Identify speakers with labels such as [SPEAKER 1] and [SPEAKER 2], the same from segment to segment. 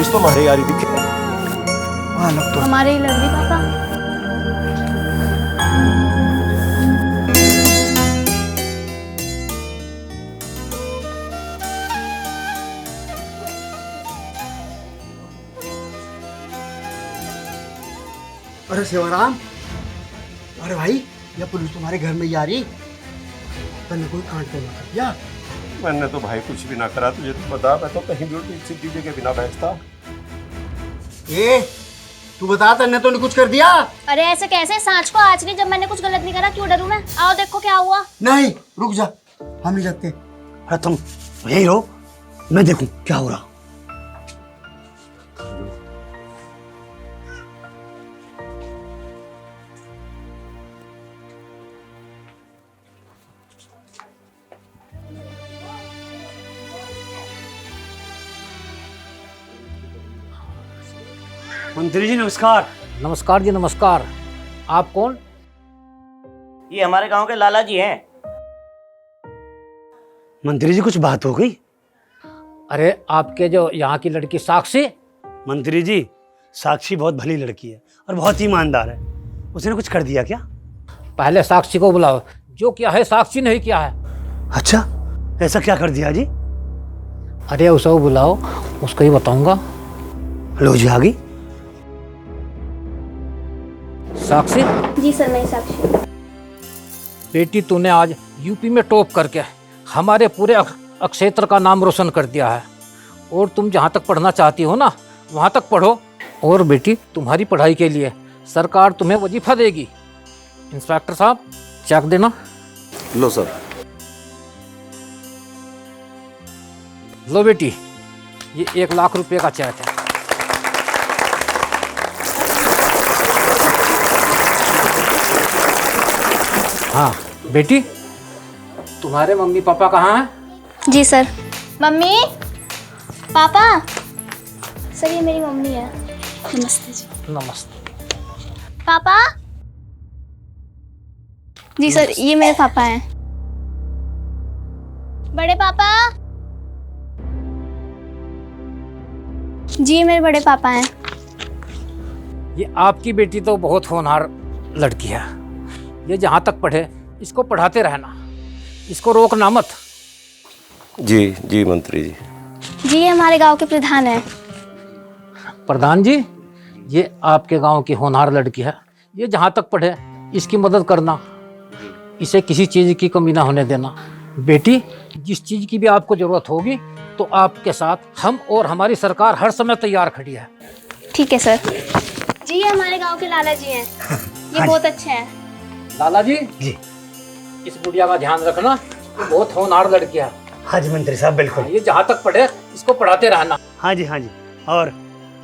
[SPEAKER 1] Police तो हमारे यारी दिखे।
[SPEAKER 2] हाँ लग तो
[SPEAKER 3] हमारे ही लग रही पापा।
[SPEAKER 2] अरे शिवराम, अरे भाई ये पुलिस तुम्हारे घर में ही आ रही। तूने कोई कांड तो ना कर दिया?
[SPEAKER 1] मैंने तो भाई कुछ भी ना करा, तुझे तो बता, मैं तो कहीं भी उल्टी सीधी जगह बिना बैठता।
[SPEAKER 2] ए तू बता, तूने तो नहीं कुछ कर दिया?
[SPEAKER 3] अरे ऐसे कैसे, सांच को आज नहीं, जब मैंने कुछ गलत नहीं करा क्यों डरूं मैं? आओ देखो क्या हुआ।
[SPEAKER 2] नहीं रुक जा, हम नहीं जाते। अरे तुम यही रहो, मैं देखूं क्या हो रहा।
[SPEAKER 4] मंत्री जी नमस्कार।
[SPEAKER 5] नमस्कार जी नमस्कार। आप कौन?
[SPEAKER 6] ये हमारे गांव के लाला जी हैं।
[SPEAKER 4] मंत्री जी कुछ बात हो गई?
[SPEAKER 5] अरे आपके जो यहाँ की लड़की साक्षी।
[SPEAKER 4] मंत्री जी साक्षी बहुत भली लड़की है और बहुत ईमानदार है। उसने कुछ कर दिया क्या?
[SPEAKER 5] पहले साक्षी को बुलाओ, जो किया है साक्षी ने ही किया है।
[SPEAKER 4] अच्छा, ऐसा क्या कर दिया जी?
[SPEAKER 5] अरे उसे बुलाओ, उसको ही बताऊंगा।
[SPEAKER 4] लो जी आ गई।
[SPEAKER 5] साक्षी,
[SPEAKER 3] जी सर, मैं साक्षी।
[SPEAKER 5] बेटी तूने आज यूपी में टॉप करके हमारे पूरे क्षेत्र का नाम रोशन कर दिया है। और तुम जहाँ तक पढ़ना चाहती हो ना, वहाँ तक पढ़ो। और बेटी तुम्हारी पढ़ाई के लिए सरकार तुम्हें वजीफा देगी। इंस्पेक्टर साहब चेक देना।
[SPEAKER 1] लो सर।
[SPEAKER 5] लो बेटी, ये 1 लाख रुपए का चेक है। हाँ बेटी, तुम्हारे मम्मी पापा कहाँ हैं?
[SPEAKER 3] जी सर। Mummy papa. सर ये मेरी मम्मी है। नमस्ते जी।
[SPEAKER 5] नमस्ते।
[SPEAKER 3] पापा। जी सर, ये मेरे पापा हैं। बड़े पापा। जी मेरे बड़े पापा हैं।
[SPEAKER 5] ये आपकी बेटी तो बहुत होनहार लड़की है। ये जहाँ तक पढ़े इसको पढ़ाते रहना, इसको रोकना मत।
[SPEAKER 1] जी जी मंत्री जी।
[SPEAKER 3] जी ये हमारे गांव के प्रधान हैं।
[SPEAKER 5] प्रधान जी, ये आपके गांव की होनहार लड़की है। ये जहाँ तक पढ़े इसकी मदद करना, इसे किसी चीज़ की कमी ना होने देना। बेटी जिस चीज़ की भी आपको ज़रूरत होगी तो आपके साथ हम और हमारी सरकार हर समय तैयार खड़ी है।
[SPEAKER 3] ठीक है सर। जी ये हमारे गांव के लाला जी हैं। ये बहुत अच्छे हैं।
[SPEAKER 5] लाला जी
[SPEAKER 4] जी।
[SPEAKER 5] इस बुढ़िया का ध्यान रखना, ये बहुत होनहार लड़की है।
[SPEAKER 4] हाँ जी मंत्री साहब बिल्कुल।
[SPEAKER 5] ये जहाँ तक पढ़े इसको पढ़ाते रहना।
[SPEAKER 4] हाँ जी हाँ जी। और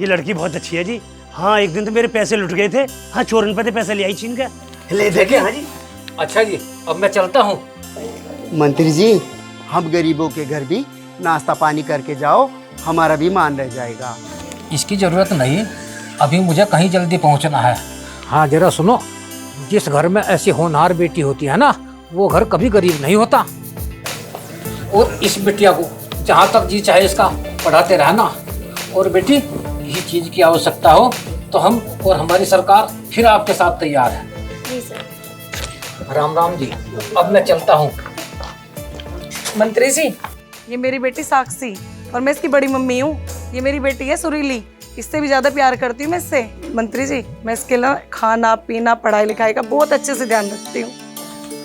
[SPEAKER 4] ये लड़की बहुत अच्छी है जी। हाँ एक दिन तो मेरे पैसे लुट गए थे। हाँ चोरन पे पैसे ले आई छीन के ले देखे। हाँ जी।
[SPEAKER 5] अच्छा जी, अब मैं चलता हूँ।
[SPEAKER 2] मंत्री जी, हम गरीबों के घर भी नाश्ता पानी करके जाओ, हमारा भी मान रह जाएगा।
[SPEAKER 5] इसकी ज़रूरत नहीं, अभी मुझे कहीं जल्दी पहुँचना है। हाँ जरा सुनो, जिस घर में ऐसी होनहार बेटी होती है ना, वो घर कभी गरीब नहीं होता। और इस बिटिया को जहाँ तक जी चाहे इसका पढ़ाते रहना। और बेटी किसी चीज़ की आवश्यकता हो तो हम और हमारी सरकार फिर आपके साथ तैयार है।
[SPEAKER 3] जी सर।
[SPEAKER 5] राम राम जी, अब मैं चलता हूँ।
[SPEAKER 7] मंत्री जी, ये मेरी बेटी साक्षी और मैं इसकी बड़ी मम्मी हूँ। ये मेरी बेटी है सुरीली, इससे भी ज्यादा प्यार करती हूँ मैं इससे। मंत्री जी, मैं इसके लिए खाना पीना पढ़ाई लिखाई का बहुत अच्छे से ध्यान रखती हूँ।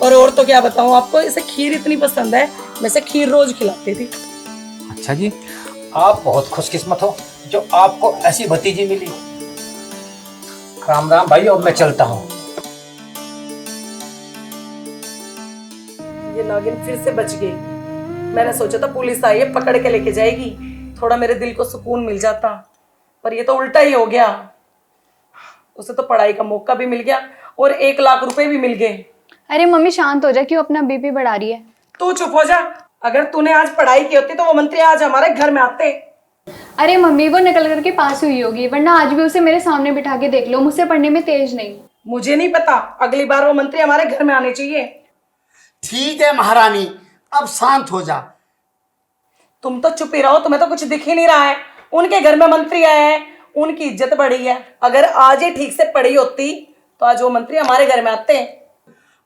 [SPEAKER 7] और तो क्या बताऊँ आपको, इसे खीर इतनी पसंद है, मैं इसे खीर रोज खिलाती थी।
[SPEAKER 5] अच्छा जी, आप बहुत खुशकिस्मत हो जो आपको ऐसी भतीजी मिली। राम राम भाई, अब मैं चलता हूँ।
[SPEAKER 7] ये नागिन फिर से बच गई। मैंने सोचा था पुलिस आई है पकड़ के लेके जाएगी, थोड़ा मेरे दिल को सुकून मिल जाता, पर ये तो उल्टा ही हो गया। उसे तो पढ़ाई का मौका भी मिल गया और 1 लाख रुपए भी मिल गए।
[SPEAKER 8] अरे मम्मी शांत हो जा, क्यों अपना बीपी बढ़ा रही है?
[SPEAKER 7] तू चुप हो जा। अगर तूने आज पढ़ाई की होती तो वो मंत्री आज हमारे घर में आते।
[SPEAKER 8] अरे मम्मी वो निकल करके पास हुई होगी, वरना आज भी उसे मेरे सामने बिठा के देख लो, मुझसे पढ़ने में तेज नहीं।
[SPEAKER 7] मुझे नहीं पता, अगली बार वो मंत्री हमारे घर में आने चाहिए।
[SPEAKER 2] ठीक है महारानी, अब शांत हो जा।
[SPEAKER 7] तुम तो चुप ही रहो, तुम्हें तो कुछ दिख ही नहीं रहा है। उनके घर में मंत्री आए हैं, उनकी इज्जत बढ़ी है। अगर आज ये ठीक से पढ़ी होती तो आज वो मंत्री हमारे घर में आते हैं।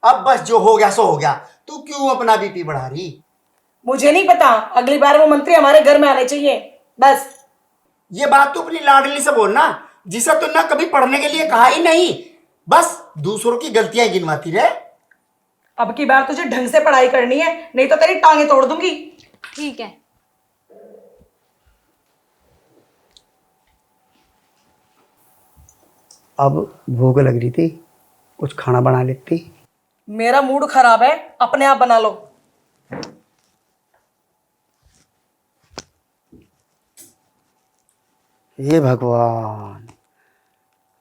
[SPEAKER 2] अब बस जो हो गया सो हो गया, तू क्यों अपना बीपी बढ़ा रही?
[SPEAKER 7] मुझे नहीं पता, अगली बार वो मंत्री हमारे घर में आने चाहिए बस।
[SPEAKER 2] ये बात तू अपनी लाडली से बोलना, जिसे तुमने कभी पढ़ने के लिए कहा ही नहीं, बस दूसरों की गलतियां गिनवाती रहे।
[SPEAKER 7] अब की बार तुझे ढंग से पढ़ाई करनी है, नहीं तो तेरी टांगे तोड़ दूंगी।
[SPEAKER 8] ठीक है।
[SPEAKER 2] अब भूख लग रही थी, कुछ खाना बना लेती।
[SPEAKER 7] मेरा मूड खराब है, अपने आप बना लो।
[SPEAKER 2] हे भगवान,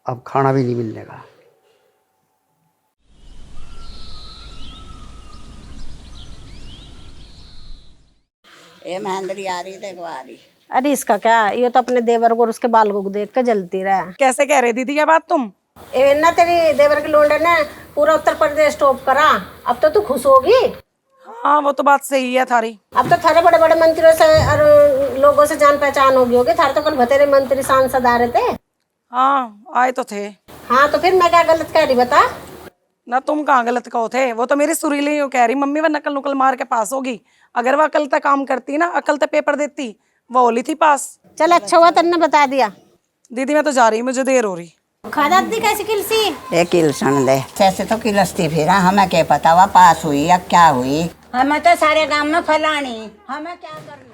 [SPEAKER 2] अब खाना भी नहीं मिलने का।
[SPEAKER 9] ये महेंद्री आ रही देखो आ रही।
[SPEAKER 10] अरे इसका क्या, ये तो अपने देवर को और उसके बाल को देख के जलती रहा।
[SPEAKER 7] कैसे कह रही दीदी ये बात तुम?
[SPEAKER 10] ए ना तेरी देवर के लोंडे ने पूरा उत्तर प्रदेश टॉप करा, अब तो तू खुश होगी।
[SPEAKER 7] हाँ वो तो बात सही है थारी।
[SPEAKER 10] अब तो थारे बड़े बड़े मंत्रियों से और लोगों से जान पहचान होगी। थारे तो कल बतेरे मंत्री सांसद आ रहे थे।
[SPEAKER 7] हाँ आए तो थे।
[SPEAKER 10] हाँ तो फिर मैं क्या गलत कह रही बता?
[SPEAKER 7] ना तुम कहाँ गलत कहो थे, वो तो मेरी सुरीली यूं कह रही मम्मी वो नकल नुकल मार के पास होगी। अगर वो अकल तक काम करती ना, अकल तक पेपर देती, वो होली थी पास।
[SPEAKER 10] चल अच्छा हुआ तन्ने बता दिया।
[SPEAKER 7] दीदी मैं तो जा रही, मुझे देर हो रही।
[SPEAKER 10] खादा दी कैसी किलसी?
[SPEAKER 9] ये किलसन दे ऐसे तो किलसती फिर हमें क्या पता वह पास हुई या क्या हुई। हमें तो सारे गांव में फलानी, हमें क्या करना।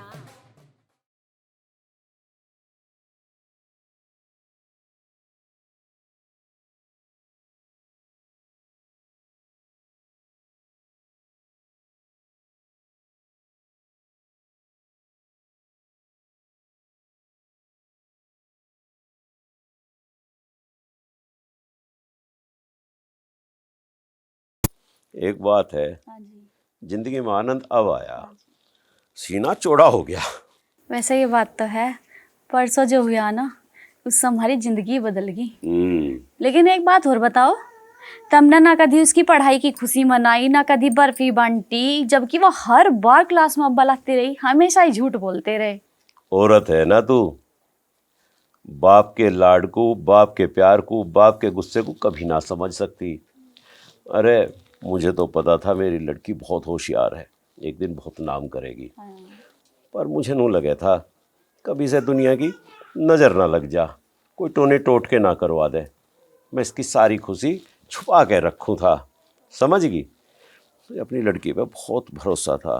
[SPEAKER 1] एक बात है, जिंदगी में आनंद अब आया, सीना चौड़ा हो गया।
[SPEAKER 3] वैसे ये बात तो है, परसों जो हुआ ना उससे हमारी जिंदगी बदल गई। लेकिन एक बात और बताओ, तुमने ना कभी उसकी पढ़ाई की खुशी मनाई, ना कभी बर्फी बांटी, जबकि वो हर बार क्लास में अव्वल लाती रही, हमेशा ही झूठ बोलते रहे।
[SPEAKER 1] औरत है ना तू, बाप के लाड को, बाप के प्यार को, बाप के गुस्से को कभी ना समझ सकती। अरे मुझे तो पता था मेरी लड़की बहुत होशियार है, एक दिन बहुत नाम करेगी। पर मुझे नहीं लगे था कभी से दुनिया की नज़र ना लग जा, कोई टोने टोटके ना करवा दे, मैं इसकी सारी खुशी छुपा के रखूँ था। समझ गई? अपनी लड़की पे बहुत भरोसा था।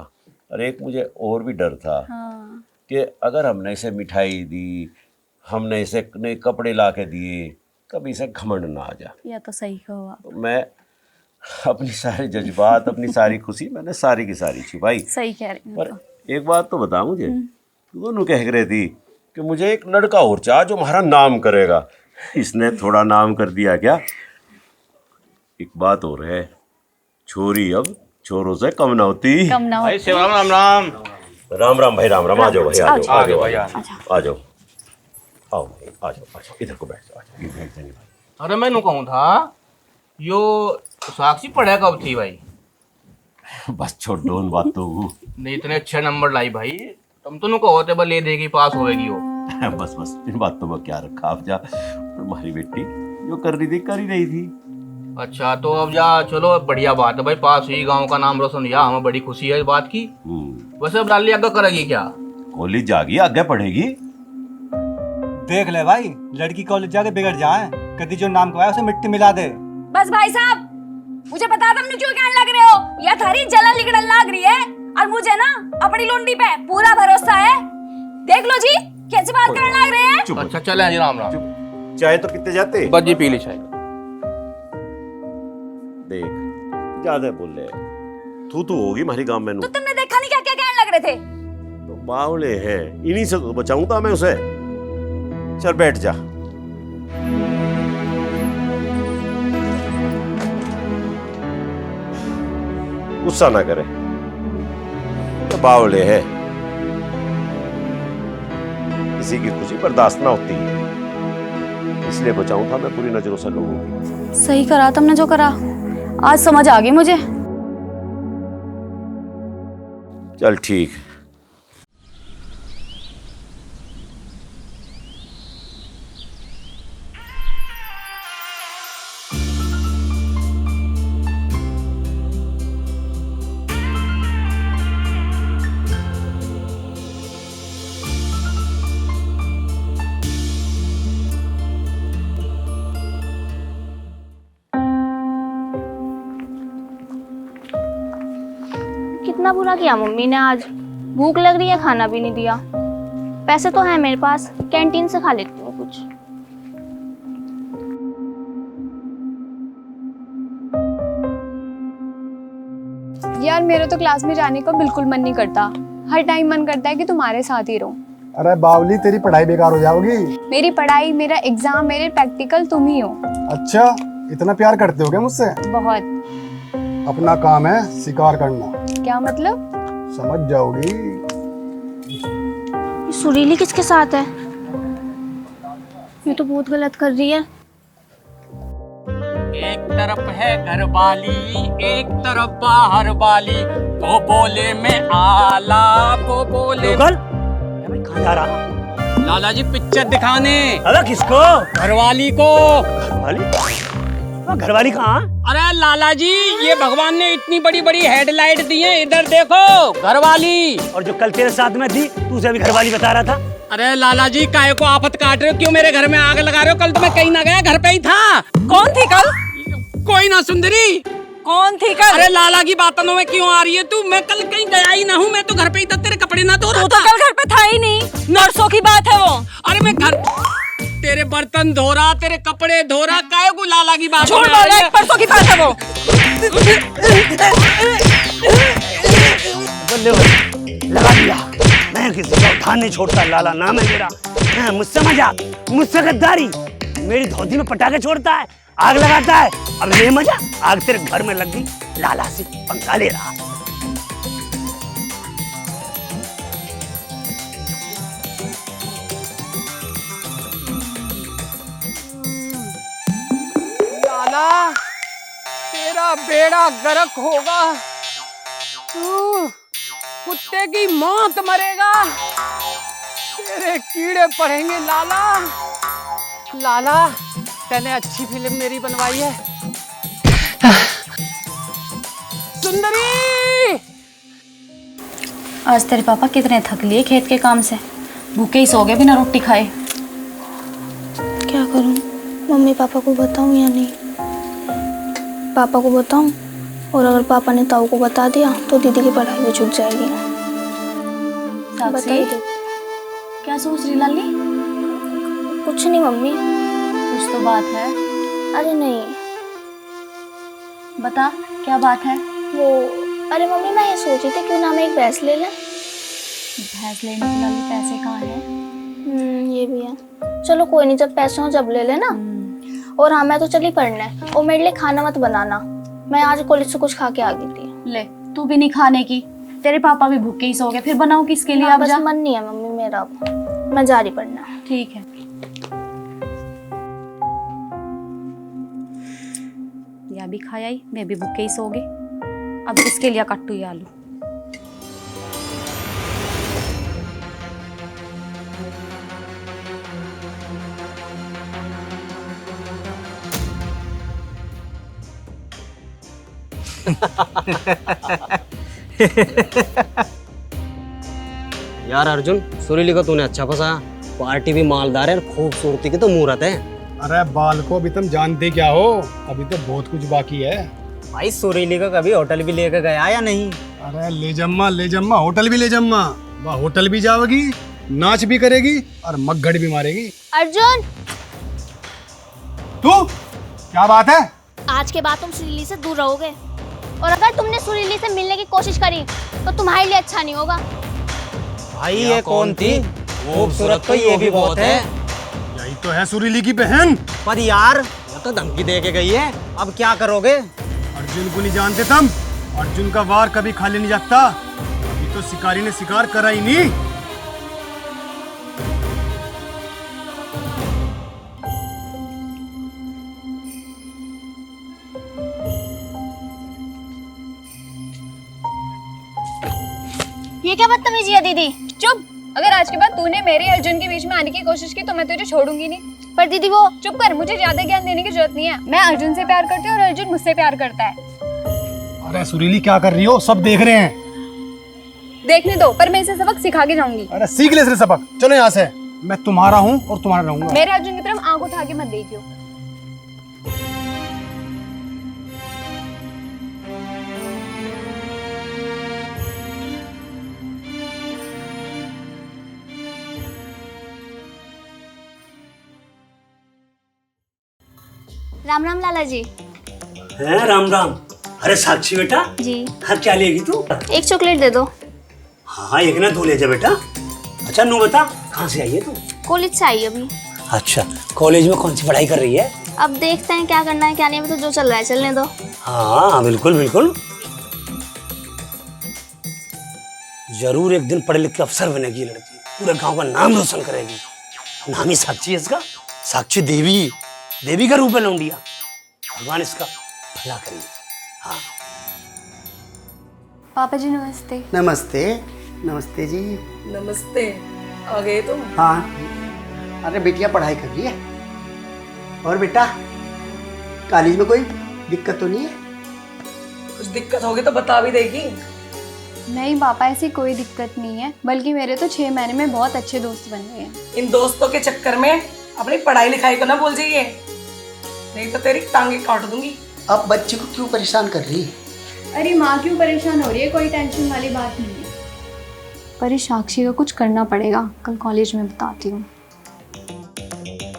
[SPEAKER 1] और एक मुझे और भी डर था कि अगर हमने इसे मिठाई दी, हमने इसे नए कपड़े ला के दिए, कभी इसे घमंड ना आ जा।
[SPEAKER 3] या तो सही कहो आप।
[SPEAKER 1] तो मैं अपनी सारे जज्बात, अपनी सारी खुशी मैंने सारी की सारी छुपाई।
[SPEAKER 3] सही कह रही हूँ।
[SPEAKER 1] पर एक बात तो बता मुझे, तू दोनों कह रहे थी कि मुझे एक लड़का और चाह जो हमारा नाम करेगा। इसने थोड़ा नाम कर दिया क्या? एक बात और है, छोरी अब छोरों से कम ना होती।
[SPEAKER 3] कम ना हो।
[SPEAKER 6] भाई शिवराम राम राम।
[SPEAKER 1] राम राम भाई, राम राम। आ जाओ भाई, आ जाओ, आ जाओ, आ जाओ, आओ भाई, आ जाओ, इधर को बैठ जाओ।
[SPEAKER 5] अरे मैंने कहूँ था यो साक्षी पढ़ा कब थी भाई?
[SPEAKER 1] बस छोड़ दो उन बातों को।
[SPEAKER 5] नहीं इतने अच्छे नंबर लाई भाई, तुम तो कहो थे बस ले देगी पास होएगी वो।
[SPEAKER 1] बस बस इन बातों में क्या रखा, आप जा। तुम्हारी बेटी जो कर रही थी कर ही रही थी।
[SPEAKER 5] अच्छा तो अब जा, चलो बढ़िया बात है भाई, पास हुई, गांव का नाम रोशन हुआ, हमें बड़ी खुशी है इस बात की। वैसे अब डाली आगे करेगी क्या?
[SPEAKER 1] कॉलेज जागी, आगे पढ़ेगी।
[SPEAKER 11] देख ले भाई, लड़की कॉलेज जाके बिगड़ जाए, कभी जो नाम कमाया उसे मिट्टी मिला दे।
[SPEAKER 3] बस भाई साहब, मुझे बता तुम क्यों कहने लग रहे हो? यह थारी जलन लिगड़न लग रही है और मुझे ना अपनी लोंडी पे पूरा भरोसा है। देख लो जी कैसे बात करने लग रहे हैं।
[SPEAKER 5] अच्छा चले जी, राम राम।
[SPEAKER 1] चाय तो कितने जाते?
[SPEAKER 5] बस जी पी ली चाय।
[SPEAKER 1] देख ज्यादा बोल रहे, तू तो होगी हमारी गांव में।
[SPEAKER 3] तो तुमने देखा नहीं क्या क्या कहने लग रहे थे?
[SPEAKER 1] तो बावले हैं, इन्हीं से तो बचाऊंगा मैं उसे। चल बैठ जा। गुस्सा ना करे, तो बावले है, किसी की खुशी बर्दाश्त ना होती है, इसलिए बचाऊं था मैं पूरी नजरों से लोगों की।
[SPEAKER 3] सही करा तुमने जो करा, आज समझ आ गई मुझे।
[SPEAKER 1] चल ठीक।
[SPEAKER 8] इतना बुरा किया मम्मी ने आज? भूख लग रही है, खाना भी नहीं दिया। पैसे तो हैं मेरे पास, कैंटीन से खा लेती हूँ कुछ।
[SPEAKER 12] यार मेरा तो क्लास में जाने का बिल्कुल मन नहीं करता। हर टाइम मन करता है कि तुम्हारे साथ ही रहूं।
[SPEAKER 2] अरे बावली, तेरी पढ़ाई बेकार हो जाओगी।
[SPEAKER 12] मेरी पढ़ाई, मेरा एग्जाम, मेरे प्रैक्टिकल तुम ही हो।
[SPEAKER 2] अच्छा, इतना प्यार करते हो क्या मुझसे?
[SPEAKER 12] बहुत।
[SPEAKER 2] अपना काम है शिकार करना।
[SPEAKER 12] क्या मतलब?
[SPEAKER 2] समझ जाओगी।
[SPEAKER 8] सुरीली किसके साथ है? ये तो बहुत गलत कर रही है।
[SPEAKER 5] एक तरफ है घर वाली, एक तरफ बाहर वाली, वो बोले में आला, वो बोले
[SPEAKER 4] लोकल? भाई कहाँ जा रहा?
[SPEAKER 5] लाला जी पिक्चर दिखाने।
[SPEAKER 4] अरे किसको?
[SPEAKER 5] घरवाली को।
[SPEAKER 4] घरवाली? घरवाली कहाँ?
[SPEAKER 5] अरे लाला जी, ये भगवान ने इतनी बड़ी बड़ी हेडलाइट दी है, इधर देखो, घरवाली।
[SPEAKER 4] और जो कल तेरे साथ में थी, तू उसे अभी घरवाली बता रहा था।
[SPEAKER 5] अरे लाला जी, काहे को आफत काट रहे हो? क्यों मेरे घर में आग लगा रहे हो? कल तो मैं कहीं ना गया, घर पे ही था।
[SPEAKER 7] कौन थी कल?
[SPEAKER 5] कोई ना सुंदरी।
[SPEAKER 7] कौन थी कल?
[SPEAKER 5] अरे लाला की बातों में क्यों आ रही है तू? मैं कल कहीं गया ही ना हूँ, मैं तो घर पे ही था। तेरे कपड़े ना धो रहा था।
[SPEAKER 7] तो कल घर पे था ही नहीं, नरसों की बात है वो।
[SPEAKER 5] अरे मैं घर, तेरे बर्तन धो रहा, तेरे कपड़े धो रहा, काहे को लाला की बात?
[SPEAKER 7] छोड़ दो, एक परसों की बात है वो।
[SPEAKER 4] लगा दिया। मैं किसी का उठान नहीं छोड़ता, लाला नाम है मेरा। मुझसे मजाक, मुझसे गद्दारी। मेरी धोती में पटाखे छोड़ता है, आग लगाता है। अब ये मजा, आग तेरे घर में लग गई। लाला से पंगा ले रहा।
[SPEAKER 5] लाला, तेरा बेड़ा गर्क होगा, तू कुत्ते की मौत मरेगा, तेरे कीड़े पड़ेंगे लाला। लाला, तूने अच्छी फिल्म मेरी बनवाई है। सुंदरी!
[SPEAKER 3] आज तेरे पापा कितने थक लिए खेत के काम से, भूखे ही सो गए बिना रोटी खाए।
[SPEAKER 8] क्या करूं? मम्मी पापा को बताऊं या नहीं? पापा को बताऊं, और अगर पापा ने ताऊ को बता दिया तो दीदी की पढ़ाई भी छूट जाएगी।
[SPEAKER 3] साक्षी, क्या सोच रही लाली?
[SPEAKER 8] कुछ नहीं मम्मी।
[SPEAKER 3] कुछ तो बात है।
[SPEAKER 8] अरे नहीं।
[SPEAKER 3] बता, क्या बात है?
[SPEAKER 8] वो, अरे मम्मी मैं ये सोची थी क्यों ना मैं एक भैंस ले लें।
[SPEAKER 3] भैंस लेने के लिए पैसे कहाँ हैं?
[SPEAKER 8] ये भी है। चलो कोई नहीं, जब पैसे हो जब ले लेना। और हाँ, मैं तो चली पढ़ने, और मेरे लिए खाना मत बनाना। मैं आज कॉलेज से कुछ खा के आ गई थी।
[SPEAKER 3] ले, तू भी नहीं खाने की? तेरे पापा भी भूखे ही सो गए, फिर बनाऊं किसके लिए? अब
[SPEAKER 8] बस
[SPEAKER 3] जा।
[SPEAKER 8] मन नहीं है मम्मी मेरा, अब मैं जा रही पढ़ना।
[SPEAKER 3] ठीक है। या भी खाया ही, मैं भी भूखे ही सो गई। अब किसके लिए कट्टू ये आलू?
[SPEAKER 6] यार अर्जुन, सुरीली को तूने अच्छा फंसाया। पार्टी भी मालदार है, खूबसूरती की तो मूरत है।
[SPEAKER 2] अरे बाल को अभी तुम जानते क्या हो, अभी तो बहुत कुछ बाकी है।
[SPEAKER 6] भाई सुरीली को कभी होटल भी लेकर गया या नहीं?
[SPEAKER 2] अरे ले जम्मा, होटल भी ले जम्मा। वह होटल भी जाओगी, नाच भी करेगी और मगगड़ भी मारेगी।
[SPEAKER 8] अर्जुन,
[SPEAKER 2] तू क्या बात है?
[SPEAKER 8] आज के बाद तुम सुरीली से दूर रहोगे, और अगर तुमने सुरीली से मिलने की कोशिश करी तो तुम्हारे लिए अच्छा नहीं होगा।
[SPEAKER 6] भाई ये कौन थी? खूबसूरत तो ये भी बहुत है।
[SPEAKER 2] यही तो है सुरीली की बहन।
[SPEAKER 6] पर यार, वो तो धमकी दे के गई है। अब क्या करोगे?
[SPEAKER 2] अर्जुन को नहीं जानते तुम? अर्जुन का वार कभी खाली नहीं जाता। अभी तो शिकारी ने शिकार करा ही नहीं।
[SPEAKER 8] ये क्या बदतमीजी है दीदी?
[SPEAKER 12] चुप। अगर आज के बाद तूने मेरे अर्जुन के बीच में आने की कोशिश की तो मैं तुझे छोड़ूंगी नहीं।
[SPEAKER 8] पर दीदी वो,
[SPEAKER 12] चुप कर, मुझे ज्यादा ज्ञान देने की जरूरत नहीं है। मैं अर्जुन से प्यार करती हूँ और अर्जुन मुझसे प्यार करता है।
[SPEAKER 2] अरे सुरीली क्या कर रही हो? सब देख रहे हैं।
[SPEAKER 12] देखने दो, पर मैं इसे सबक सिखा के जाऊंगी।
[SPEAKER 2] अरे सीख ले इसे सबक। चलो यहाँ से, मैं तुम्हारा हूँ और तुम्हारा रहूंगा।
[SPEAKER 12] मेरे अर्जुन की तरफ आंख उठा के मत देखियो। राम राम लाला जी।
[SPEAKER 4] है राम राम। अरे साक्षी बेटा।
[SPEAKER 12] जी।
[SPEAKER 4] हाँ क्या लेगी तू?
[SPEAKER 12] एक चॉकलेट दे दो।
[SPEAKER 4] हाँ एक ना 2 ले जा बेटा। अच्छा नू बता कहाँ से आई है तू?
[SPEAKER 12] कॉलेज से आई अभी।
[SPEAKER 4] अच्छा कॉलेज में कौन सी पढ़ाई कर रही है?
[SPEAKER 12] अब देखते हैं क्या करना है क्या नहीं, तो जो चल रहा है चलने दो।
[SPEAKER 4] हाँ बिल्कुल बिल्कुल, जरूर एक दिन पढ़े लिख के अफसर बनेगी लड़की, पूरे गांव का नाम रोशन करेगी। नाम ही साक्षी है इसका, साक्षी देवी, देवी का रूप है लौंडिया। भगवान इसका भला करेंगे। हाँ
[SPEAKER 12] पापा जी नमस्ते।
[SPEAKER 2] नमस्ते। नमस्ते जी।
[SPEAKER 7] नमस्ते। आ गए तुम?
[SPEAKER 2] हाँ अरे बेटिया पढ़ाई कर रही है। और बेटा कॉलेज में कोई दिक्कत तो नहीं है?
[SPEAKER 7] कुछ दिक्कत होगी तो बता भी देगी।
[SPEAKER 12] नहीं पापा ऐसी कोई दिक्कत नहीं है, बल्कि मेरे तो 6 महीने में बहुत अच्छे दोस्त बन गए हैं।
[SPEAKER 7] इन दोस्तों के चक्कर में अपनी पढ़ाई लिखाई को ना भूल जाइए, नहीं तो तेरी टांगे काट दूंगी।
[SPEAKER 2] अब बच्चे को क्यों परेशान कर रही है?
[SPEAKER 12] अरे माँ क्यों परेशान हो रही है, कोई टेंशन वाली बात नहीं है। पर इस साक्षी का कुछ करना पड़ेगा, कल कॉलेज में बताती हूँ।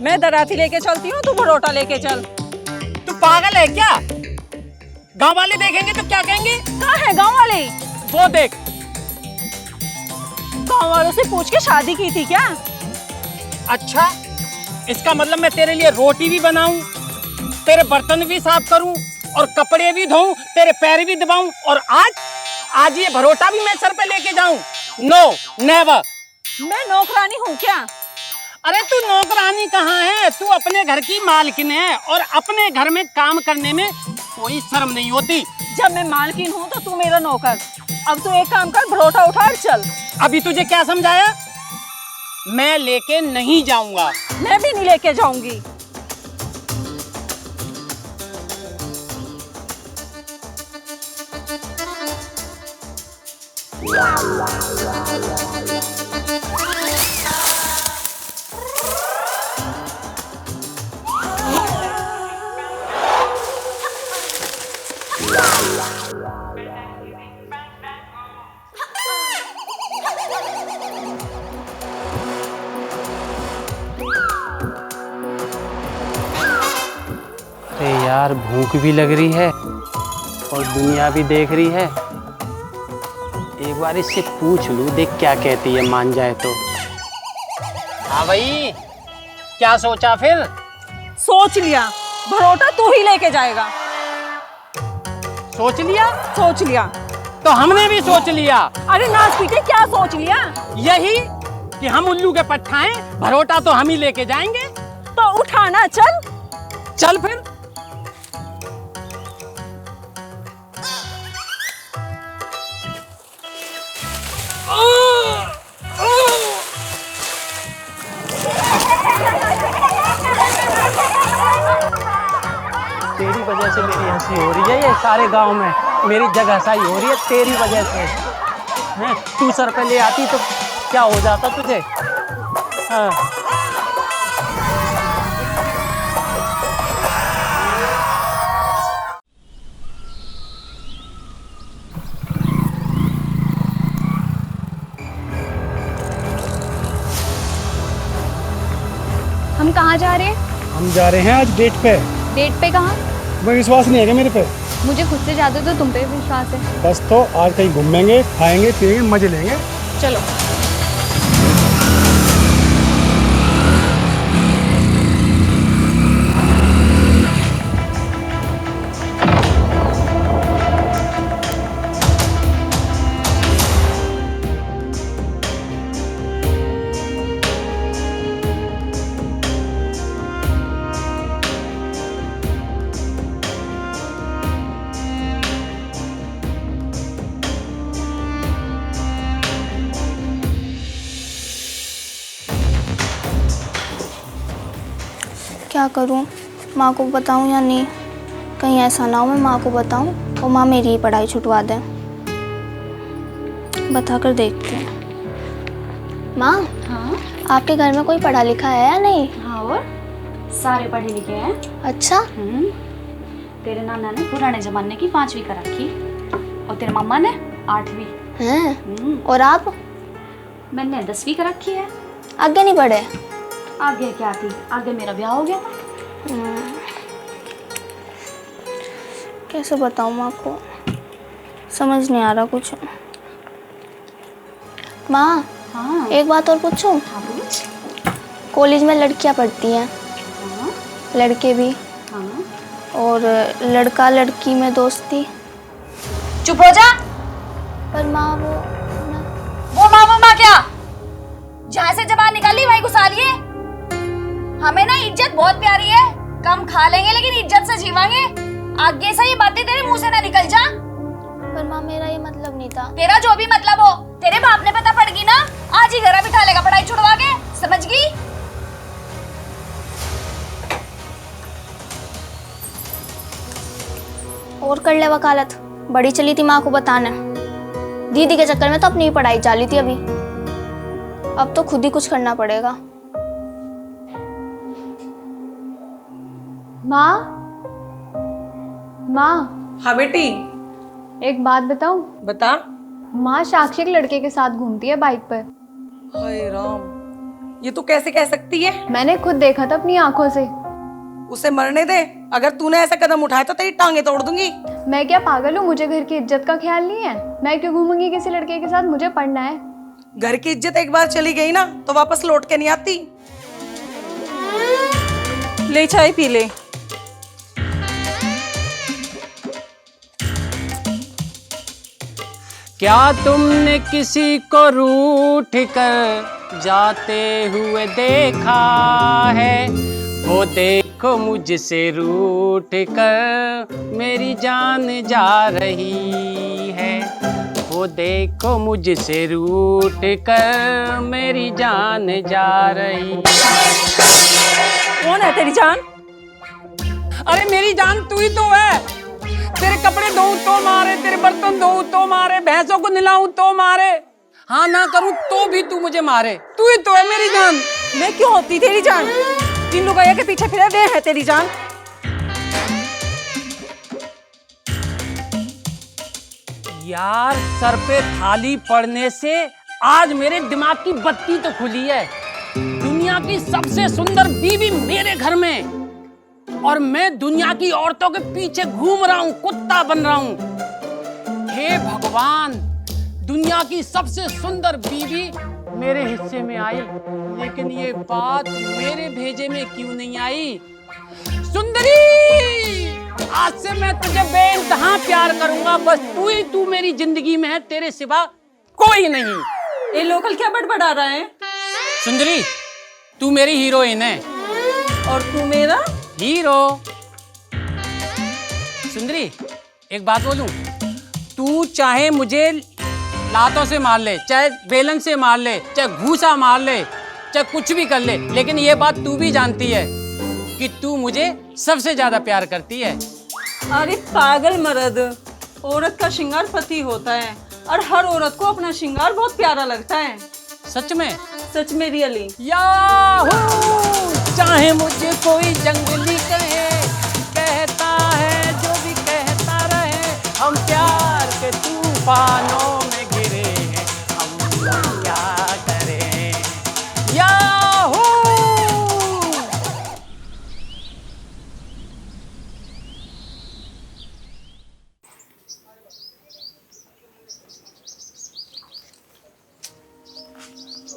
[SPEAKER 13] मैं दराती लेके चलती हूँ, तू बरोटा लेके चल। तू पागल है क्या? गांव वाले देखेंगे तो क्या कहेंगे? कहाँ है गांव वाले? वो देख, गांव वालों से पूछ के शादी की थी क्या? अच्छा इसका मतलब मैं तेरे लिए रोटी भी बनाऊं, तेरे बर्तन भी साफ करूं और कपड़े भी धोऊं, तेरे पैर भी दबाऊं, और आज ये भरोटा भी मैं सर पे लेके जाऊं? No never. मैं नौकरानी हूँ क्या? अरे तू नौकरानी कहाँ है, तू अपने घर की मालकिन है, और अपने घर में काम करने में कोई शर्म नहीं होती। जब मैं मालकिन हूँ तो तू मेरा नौकर। अब तू एक काम कर, भरोटा उठा और चल। अभी तुझे क्या समझाया? मैं लेके नहीं जाऊंगा। मैं भी नहीं लेके जाऊंगी।
[SPEAKER 6] अरे यार भूख भी लग रही है और दुनिया भी देख रही है। एक बार इससे पूछ लूं, देख क्या कहती है, मान जाए तो। हाँ भाई क्या सोचा फिर?
[SPEAKER 13] सोच लिया, भरोटा तू ही लेके जाएगा। सोच लिया? सोच लिया। तो हमने भी सोच लिया। अरे नाच पीटे, क्या सोच लिया? यही कि हम उल्लू के पट्टा हैं, भरोटा तो हम ही लेके जाएंगे। तो उठाना, चल चल फिर।
[SPEAKER 6] तेरी वजह से मेरी हंसी हो रही है, ये सारे गांव में मेरी जगह हंसाई हो रही है तेरी वजह से। हैं तू सर पे ले आती तो क्या हो जाता तुझे? हाँ।
[SPEAKER 12] हम कहाँ जा रहे हैं?
[SPEAKER 11] हम जा रहे हैं आज डेट पे।
[SPEAKER 12] डेट पे कहाँ?
[SPEAKER 11] तुम्हें विश्वास नहीं है क्या मेरे पे?
[SPEAKER 12] मुझे खुद से ज्यादा तो तुम पे विश्वास है।
[SPEAKER 11] बस तो आज कहीं घूमेंगे, खाएंगे, पिएंगे, मजे लेंगे।
[SPEAKER 12] चलो।
[SPEAKER 8] क्या करूं, माँ को बताऊं या नहीं? कहीं ऐसा ना हो मैं माँ को बताऊं और माँ मेरी ही पढ़ाई छुटवा दें। बता कर देखते हैं। माँ।
[SPEAKER 3] हाँ
[SPEAKER 8] आपके घर में कोई पढ़ा लिखा है या नहीं?
[SPEAKER 3] हाँ, और सारे पढ़े लिखे हैं।
[SPEAKER 8] अच्छा।
[SPEAKER 3] तेरे नाना ने पुराने जमाने की 5वीं कर रखी और तेरे मम्मा ने 8वीं।
[SPEAKER 8] हैं? और आप?
[SPEAKER 3] मैंने 10वीं कर रखी है।
[SPEAKER 8] आगे नहीं पढ़े?
[SPEAKER 3] आगे क्या थी, आगे मेरा ब्याह हो गया था।
[SPEAKER 8] कैसे बताऊँ माँ को, समझ नहीं आ रहा कुछ। माँ,
[SPEAKER 12] हाँ
[SPEAKER 8] एक बात और पूछूं?
[SPEAKER 12] हाँ पूछ।
[SPEAKER 8] कॉलेज में लड़कियाँ पढ़ती हैं,
[SPEAKER 12] हाँ
[SPEAKER 8] लड़के भी,
[SPEAKER 12] हाँ।
[SPEAKER 8] और लड़का लड़की में दोस्ती।
[SPEAKER 3] चुप हो जा।
[SPEAKER 8] पर माँ
[SPEAKER 3] वो माँ क्या, जहाँ से जबान निकाली वहीं घुसा लिए। हमें ना इज्जत बहुत प्यारी है, कम खा लेंगे लेकिन इज्जत से जीवांगे। आगे से ये बातें तेरे मुंह से ना निकल जा।
[SPEAKER 8] पर माँ मेरा ये मतलब नहीं था।
[SPEAKER 3] तेरा जो भी मतलब हो, तेरे बाप ने पता पड़ गई ना, आज ही घर बिठा लेगा पढ़ाई छुड़वा के, समझ गई?
[SPEAKER 8] और कर ले वकालत, बड़ी चली थी माँ को बताने। दीदी के चक्कर में तो अपनी ही पढ़ाई चाली थी अभी। अब तो खुद ही कुछ करना पड़ेगा।
[SPEAKER 12] माँ माँ।
[SPEAKER 7] हाँ बेटी।
[SPEAKER 12] एक बात बताऊं?
[SPEAKER 7] बता।
[SPEAKER 12] माँ साक्षी एक लड़के के साथ घूमती है बाइक पर।
[SPEAKER 7] हाय राम, ये तू कैसे कह सकती है?
[SPEAKER 12] मैंने खुद देखा था अपनी आंखों से।
[SPEAKER 7] उसे मरने दे, अगर तूने ऐसा कदम उठाया तो तेरी टांगे तोड़ दूंगी।
[SPEAKER 12] मैं क्या पागल हूँ? मुझे घर की इज्जत का ख्याल नहीं है? मैं क्यों घूमूंगी किसी लड़के के साथ? मुझे पढ़ना है।
[SPEAKER 7] घर की इज्जत एक बार चली गई ना तो वापस लौट के नहीं आती। ले चाय पी ले।
[SPEAKER 6] क्या तुमने किसी को रूठ कर जाते हुए देखा है? वो देखो मुझसे रूठ कर मेरी जान जा रही है। वो देखो मुझसे रूठ कर मेरी जान जा रही।
[SPEAKER 7] कौन है तेरी जान?
[SPEAKER 6] अरे मेरी जान तू ही तो है। तेरे कपड़े धोऊं तो मारे, तेरे बर्तन धोऊं तो मारे, भैंसों को नहलाऊं तो मारे, हाँ ना करूं तो भी तू मुझे मारे। तू ही तो है मेरी जान।
[SPEAKER 7] मैं क्यों होती तेरी जान? तीन लुगाइया के पीछे फिरे वे है तेरी जान।
[SPEAKER 6] यार सर पे थाली पड़ने से आज मेरे दिमाग की बत्ती तो खुली है। दुनिया की सबसे सुंदर बीवी मेरे घर में, और मैं दुनिया की औरतों के पीछे घूम रहा हूं, कुत्ता बन रहा हूं। हे भगवान, दुनिया की सबसे सुंदर बीवी मेरे हिस्से में आई, लेकिन ये बात मेरे भेजे में क्यों नहीं आई? सुंदरी, आज से मैं तुझे बेइंतहा प्यार करूंगा। बस तू ही तू मेरी जिंदगी में है, तेरे सिवा कोई नहीं।
[SPEAKER 7] ये लोकल क्या बड़बड़ा रहा है?
[SPEAKER 6] सुंदरी, तू मेरी हीरोइन है
[SPEAKER 7] और तू मेरा
[SPEAKER 6] हीरो। सुंदरी, एक बात बोलूं, तू चाहे मुझे लातों से मार ले, चाहे बेलन से मार ले, चाहे घूसा मार ले, चाहे कुछ भी कर ले, लेकिन ये बात तू भी जानती है कि तू मुझे सबसे ज्यादा प्यार करती है।
[SPEAKER 7] अरे पागल मर्द, औरत का श्रृंगार पति होता है और हर औरत को अपना श्रृंगार बहुत प्यारा लगता है।
[SPEAKER 6] सच में?
[SPEAKER 7] सच में रियली।
[SPEAKER 6] याहू, चाहे मुझे कोई जंगली कहे, कहता है जो भी कहता रहे, हम प्यार के तूफानों में गिरे हैं, हम क्या करें? याहू।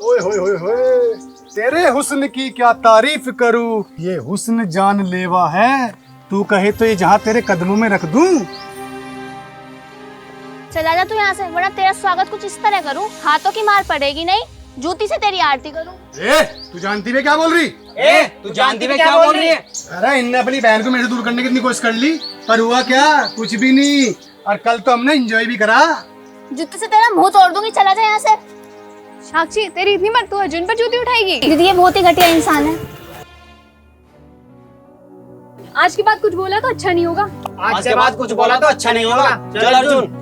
[SPEAKER 14] ओए होए होए होए, तेरे हुस्न की क्या तारीफ करूं, ये हुस्न जानलेवा है। तू कहे तो ये जहां तेरे कदमों में रख दूं।
[SPEAKER 8] चला जा तू यहाँ से, वरना तेरा स्वागत कुछ इस तरह करूं, हाथों की मार पड़ेगी नहीं, जूती से तेरी आरती करूं।
[SPEAKER 14] तू जानती है क्या बोल रही?
[SPEAKER 13] तू जानती है क्या बोल रही है?
[SPEAKER 14] अरे इनने अपनी बहन को मेरे से दूर करने की इतनी कोशिश कर ली, पर हुआ क्या? कुछ भी नहीं। और कल तो हमने एंजॉय भी करा।
[SPEAKER 8] जूती से तेरा मुंह तोड़ दूंगी, चला जा यहाँ से।
[SPEAKER 12] साक्षी, तेरी इतनी मत, तू अर्जुन पर जूती उठाएगी?
[SPEAKER 8] दीदी ये बहुत ही घटिया इंसान है।
[SPEAKER 12] आज के बाद कुछ बोला तो अच्छा नहीं होगा।
[SPEAKER 13] आज के बाद कुछ बोला तो अच्छा नहीं होगा। चल अर्जुन।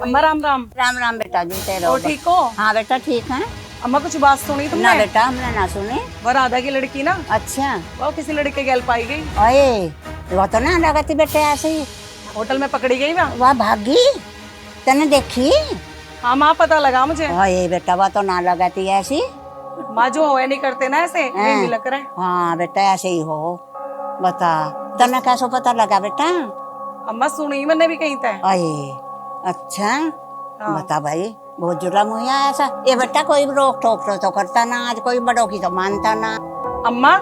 [SPEAKER 7] अम्मा राम राम।
[SPEAKER 9] राम राम बेटा जी तेरे।
[SPEAKER 7] और ठीक हो?
[SPEAKER 9] हाँ बेटा ठीक है।
[SPEAKER 7] अम्मा कुछ बात सुनी तुमने?
[SPEAKER 9] ना बेटा हमने ना सुनी।
[SPEAKER 7] वो राधा की लड़की ना,
[SPEAKER 9] अच्छा
[SPEAKER 7] वो किसी लड़के गैल पाई गई।
[SPEAKER 9] ओए वो तो ना लगाती बेटे ऐसे ही
[SPEAKER 7] होटल में पकड़ी गई वहाँ।
[SPEAKER 9] वह भागी तने देखी?
[SPEAKER 7] हाँ माँ पता लगा मुझे।
[SPEAKER 9] ओए बेटा वो तो ना लगाती ऐसी।
[SPEAKER 7] माँ जो होए नहीं करते ना ऐसे नहीं लग रहा है।
[SPEAKER 9] हाँ बेटा ऐसे ही हो। बता तने कैसे पता लगा बेटा?
[SPEAKER 7] अम्मा सुनी मैंने भी कहीं तक।
[SPEAKER 9] अये अच्छा बता भाई बहुत जुर्म हुआ ऐसा। ये बेटा कोई रोक टोक तो करता ना, आज कोई बड़ों की तो मानता ना।
[SPEAKER 7] अम्मा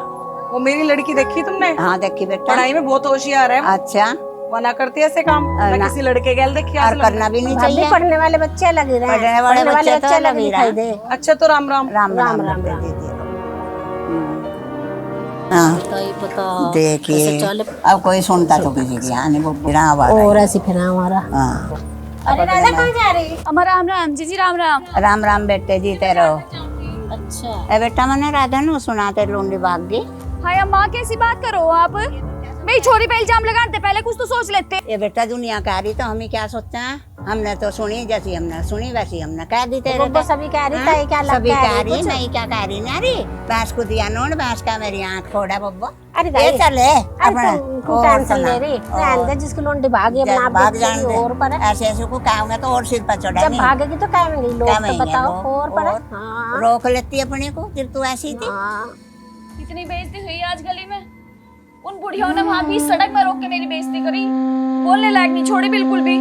[SPEAKER 7] वो मेरी लड़की देखी तुमने?
[SPEAKER 9] हाँ देखी बेटा।
[SPEAKER 7] पढ़ाई में बहुत होशियार है।
[SPEAKER 9] अच्छा
[SPEAKER 7] मना करती है ऐसे काम ना किसी लड़के गैल देखी।
[SPEAKER 9] और करना भी नहीं चाहिए।
[SPEAKER 10] पढ़ने वाले बच्चे लगे रहे,
[SPEAKER 9] पढ़ने वाले बच्चे
[SPEAKER 10] लगे दिखाई दे।
[SPEAKER 7] अच्छा तो राम राम।
[SPEAKER 9] राम राम राम देखिए अब कोई सुनता तो किसी की हाँ नहीं वो बिना
[SPEAKER 10] और ऐसी फिर हमारा।
[SPEAKER 9] हाँ
[SPEAKER 10] अरे राधा कहाँ जा रही?
[SPEAKER 3] अम्मा राम राम जी राम राम।
[SPEAKER 9] राम राम बेटे जी तेरो।
[SPEAKER 10] अच्छा
[SPEAKER 9] ए बेटा मैंने राधा नु सुनाते लूंडी भाग गई।
[SPEAKER 3] हाय अम्मा कैसी बात करो आप? मेरी छोरी पे इल्जाम लगाते पहले कुछ तो सोच लेते।
[SPEAKER 9] ये बेटा दुनिया का रही तो हम ही क्या सोचते हैं? हमने तो सुनी जैसी हमने सुनी वैसी हमने कह दी तेरे।
[SPEAKER 10] वो सभी कह रही था क्या लगता है?
[SPEAKER 9] सभी कह रही नहीं क्या कह रही ना री भैंस को दिया नोन भैंस का मेरी आँख फोड़ा बब्बो।
[SPEAKER 10] अरे
[SPEAKER 9] ये चले अपना
[SPEAKER 10] तू टेंशन ले रही रहने दे, जिसकी लोंडी भागी अपना आप
[SPEAKER 9] भाग जान
[SPEAKER 10] देखिए और पर है।
[SPEAKER 9] ऐसे ऐसे को कहोगे तो और सिर पर चढ़ा
[SPEAKER 10] जब भागेगी तो क्या मिली लोग तो बताओ और पर है। हाँ
[SPEAKER 9] रोक लेती अपने को फिर तू ऐसी थी।
[SPEAKER 3] इतनी बेइज्जती हुई आज गली में। उन बुढ़ियों ने वहां बीच सड़क में रोक के मेरी बेइज्जती करी, बोलने लायक नहीं छोड़ी बिल्कुल भी।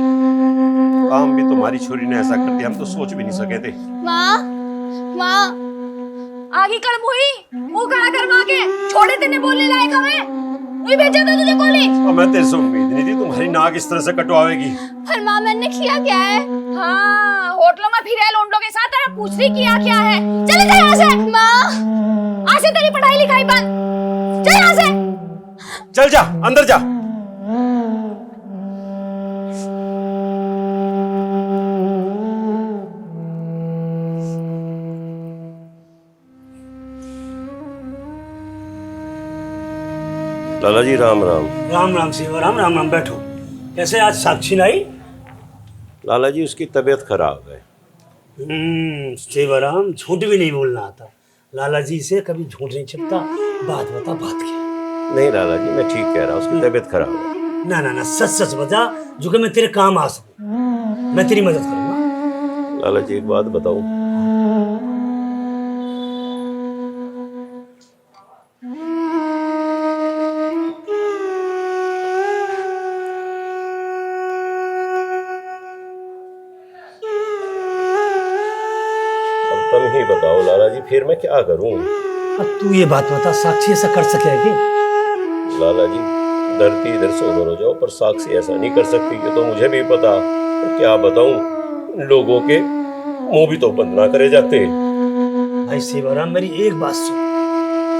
[SPEAKER 1] काम भी तुम्हारी छोरी ने ऐसा कर दिया, हम तो सोच भी नहीं सके थे।
[SPEAKER 3] माँ माँ आगे कड़म हुई, मुंह खड़ा कर माँ के, छोड़े तेने बोलने लायक हमें, नहीं भेजा था तुझे कॉलेज।
[SPEAKER 1] और मैं तेरे से उम्मीद नहीं थी तुम्हारी नाक इस तरह से कटवाएगी।
[SPEAKER 3] पर माँ मैंने किया क्या है? हाँ होटलों में फिरे लोंडों के साथ तेरा पूछ रही किया क्या है? चले जा यहाँ से। माँ आज से तेरी पढ़ाई लिखाई बंद, चल यहाँ से।
[SPEAKER 1] चल जा अंदर जा। लाला जी राम राम।
[SPEAKER 4] राम राम शिवराम राम राम। बैठो। कैसे आज साक्षी लाई?
[SPEAKER 1] लाला जी उसकी तबीयत खराब है।
[SPEAKER 4] शिवराम झूठ भी नहीं बोलना आता। लाला जी से कभी झूठ नहीं छिपता। बात बता बात क्या?
[SPEAKER 1] नहीं लाला जी मैं ठीक कह रहा हूँ, उसकी तबीयत खराब है।
[SPEAKER 4] ना ना ना सच सच बता जो कि मैं तेरे काम आ सकूं, मैं तेरी मदद करूंगा।
[SPEAKER 1] लाला जी एक बात बताऊं, अब तुम ही बताओ लाला जी फिर मैं क्या करूं?
[SPEAKER 4] अब तू ये बात बता साक्षी ऐसा कर सके कि?
[SPEAKER 1] लाला जी धरती इधर से उधर हो जाओ पर साक्षी ऐसा नहीं कर सकती, ये तो मुझे भी पता। तो क्या बताऊं, लोगों के मुंह भी तो बंद ना करे जाते।
[SPEAKER 4] भाई शिवराम मेरी एक बात सुन,